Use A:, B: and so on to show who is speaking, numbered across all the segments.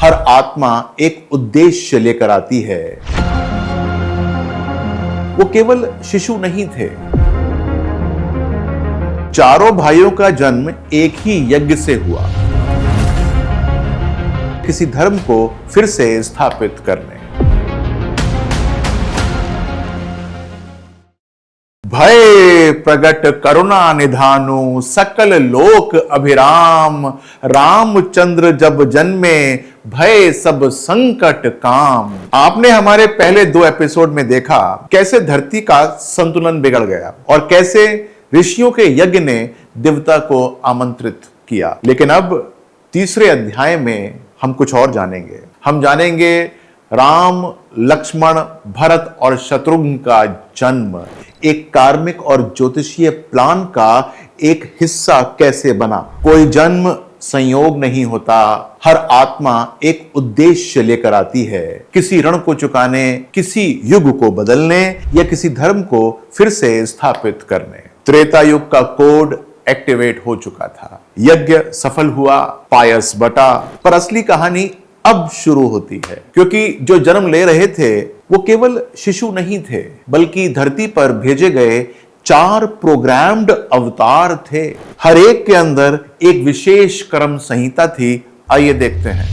A: हर आत्मा एक उद्देश्य लेकर आती है। वो केवल शिशु नहीं थे। चारों भाइयों का जन्म एक ही यज्ञ से हुआ, किसी धर्म को फिर से स्थापित करने। भय प्रगट करुणा निधानु, सकल लोक अभिराम। रामचंद्र जब जन्मे, भय सब संकट काम। आपने हमारे पहले 2 एपिसोड में देखा कैसे धरती का संतुलन बिगड़ गया और कैसे ऋषियों के यज्ञ ने देवता को आमंत्रित किया। लेकिन अब तीसरे अध्याय में हम कुछ और जानेंगे। हम जानेंगे राम, लक्ष्मण, भरत और शत्रुघ्न का जन्म एक कार्मिक और ज्योतिषीय प्लान का एक हिस्सा कैसे बना। कोई जन्म संयोग नहीं होता, हर आत्मा एक उद्देश्य लेकर आती है, किसी ऋण को चुकाने, किसी युग को बदलने या किसी धर्म को फिर से स्थापित करने। त्रेता युग का कोड एक्टिवेट हो चुका था, यज्ञ सफल हुआ, पायस बटा, पर असली कहानी अब शुरू होती है, क्योंकि जो जन्म ले रहे थे वो केवल शिशु नहीं थे, बल्कि धरती पर भेजे गए 4 प्रोग्राम्ड अवतार थे। हर एक के अंदर एक विशेष कर्म संहिता थी। आइए देखते हैं।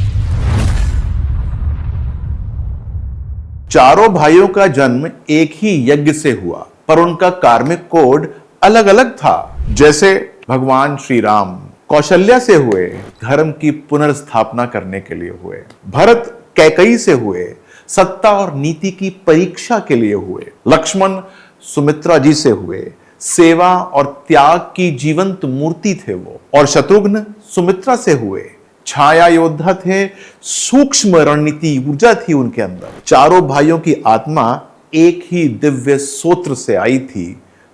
A: चारों भाइयों का जन्म एक ही यज्ञ से हुआ, पर उनका कार्मिक कोड अलग अलग था। जैसे भगवान श्री राम कौशल्या से हुए, धर्म की पुनर्स्थापना करने के लिए हुए। भरत कैकई से हुए, सत्ता और नीति की परीक्षा के लिए हुए। लक्ष्मण सुमित्रा जी से हुए, सेवा और त्याग की जीवंत मूर्ति थे वो। और शत्रुघ्न सुमित्रा से हुए, छाया योद्धा थे, सूक्ष्म रणनीति ऊर्जा थी उनके अंदर। चारों भाइयों की आत्मा एक ही दिव्य सूत्र से आई थी,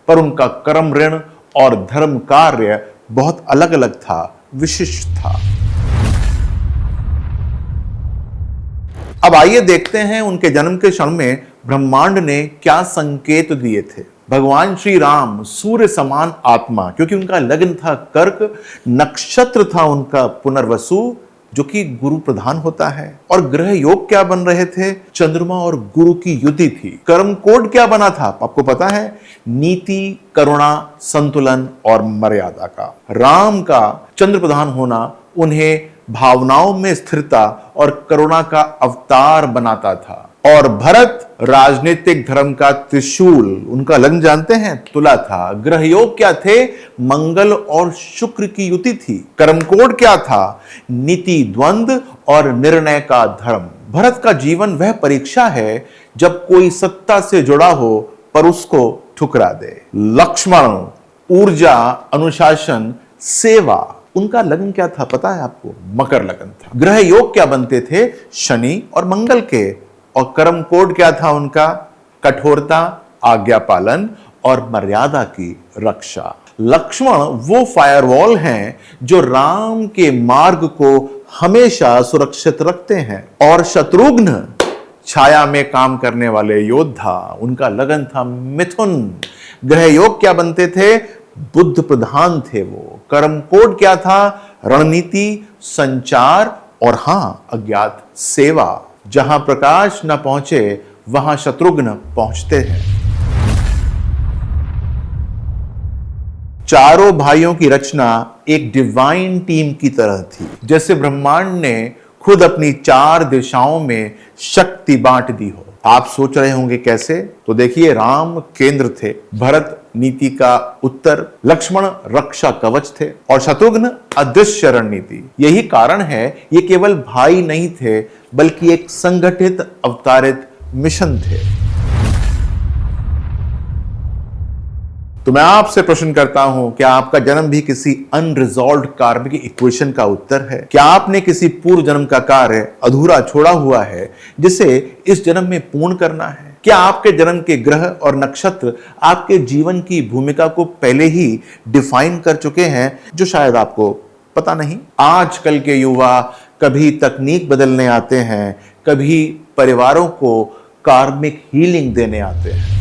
A: पर उनका कर्म ऋण और धर्म कार्य बहुत अलग अलग था, विशिष्ट था। अब आइए देखते हैं उनके जन्म के क्षण में ब्रह्मांड ने क्या संकेत दिए थे। भगवान श्री राम सूर्य समान आत्मा, क्योंकि उनका लग्न था कर्क, नक्षत्र था उनका पुनर्वसु जो कि गुरु प्रधान होता है। और ग्रह योग क्या बन रहे थे? चंद्रमा और गुरु की युति थी। कर्म कोड क्या बना था आपको पता है? नीति, करुणा, संतुलन और मर्यादा का। राम का चंद्र प्रधान होना उन्हें भावनाओं में स्थिरता और करुणा का अवतार बनाता था। और भरत राजनीतिक धर्म का त्रिशूल, उनका लग्न जानते हैं? तुला था। ग्रह योग क्या थे? मंगल और शुक्र की युति थी। कर्म कोड क्या था? नीति, द्वंद्व और निर्णय का धर्म। भरत का जीवन वह परीक्षा है जब कोई सत्ता से जुड़ा हो पर उसको ठुकरा दे। लक्ष्मण ऊर्जा, अनुशासन, सेवा। उनका लग्न क्या था पता है आपको? मकर लग्न था। ग्रह योग क्या बनते थे? शनि और मंगल के। और कर्म कोड क्या था उनका? कठोरता, आज्ञा पालन और मर्यादा की रक्षा। लक्ष्मण वो फायरवॉल हैं जो राम के मार्ग को हमेशा सुरक्षित रखते हैं। और शत्रुघ्न छाया में काम करने वाले योद्धा, उनका लगन था मिथुन। ग्रह योग क्या बनते थे? बुद्ध प्रधान थे वो। कर्म कोड क्या था? रणनीति, संचार और हां, अज्ञात सेवा। जहां प्रकाश न पहुंचे वहां शत्रुघ्न पहुंचते हैं। चारों भाइयों की रचना एक डिवाइन टीम की तरह थी। जैसे ब्रह्मांड ने खुद अपनी 4 दिशाओं में शक्ति बांट दी हो। आप सोच रहे होंगे कैसे? तो देखिए, राम केंद्र थे, भरत नीति का उत्तर, लक्ष्मण रक्षा कवच थे और शत्रुघ्न अदृश्य रणनीति। यही कारण है ये केवल भाई नहीं थे, बल्कि एक संगठित अवतारित मिशन थे। तो मैं आपसे प्रश्न करता हूं, क्या आपका जन्म भी किसी अनरिजॉल्व्ड कार्मिक इक्वेशन का उत्तर है? क्या आपने किसी पूर्व जन्म का कार्य अधूरा छोड़ा हुआ है जिसे इस जन्म में पूर्ण करना है? क्या आपके जन्म के ग्रह और नक्षत्र आपके जीवन की भूमिका को पहले ही डिफाइन कर चुके हैं, जो शायद आपको पता नहीं? आजकल के युवा कभी तकनीक बदलने आते हैं, कभी परिवारों को कार्मिक हीलिंग देने आते हैं।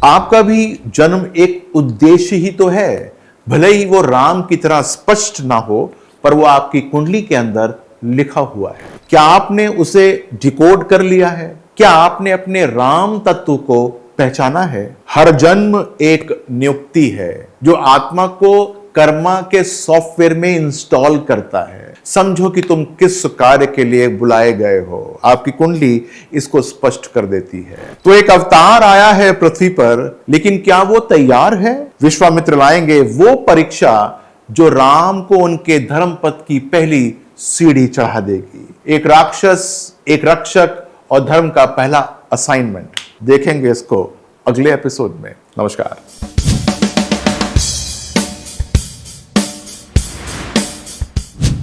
A: आपका भी जन्म एक उद्देश्य ही तो है, भले ही वो राम की तरह स्पष्ट ना हो, पर वो आपकी कुंडली के अंदर लिखा हुआ है। क्या आपने उसे डिकोड कर लिया है? क्या आपने अपने राम तत्व को पहचाना है? हर जन्म एक नियुक्ति है जो आत्मा को कर्मा के सॉफ्टवेयर में इंस्टॉल करता है। समझो कि तुम किस कार्य के लिए बुलाए गए हो। आपकी कुंडली इसको स्पष्ट कर देती है। तो एक अवतार आया है पृथ्वी पर, लेकिन क्या वो तैयार है? विश्वामित्र लाएंगे वो परीक्षा जो राम को उनके धर्म पथ की पहली सीढ़ी चढ़ा देगी। एक राक्षस, एक रक्षक और धर्म का पहला असाइनमेंट। देखेंगे इसको अगले एपिसोड में। नमस्कार।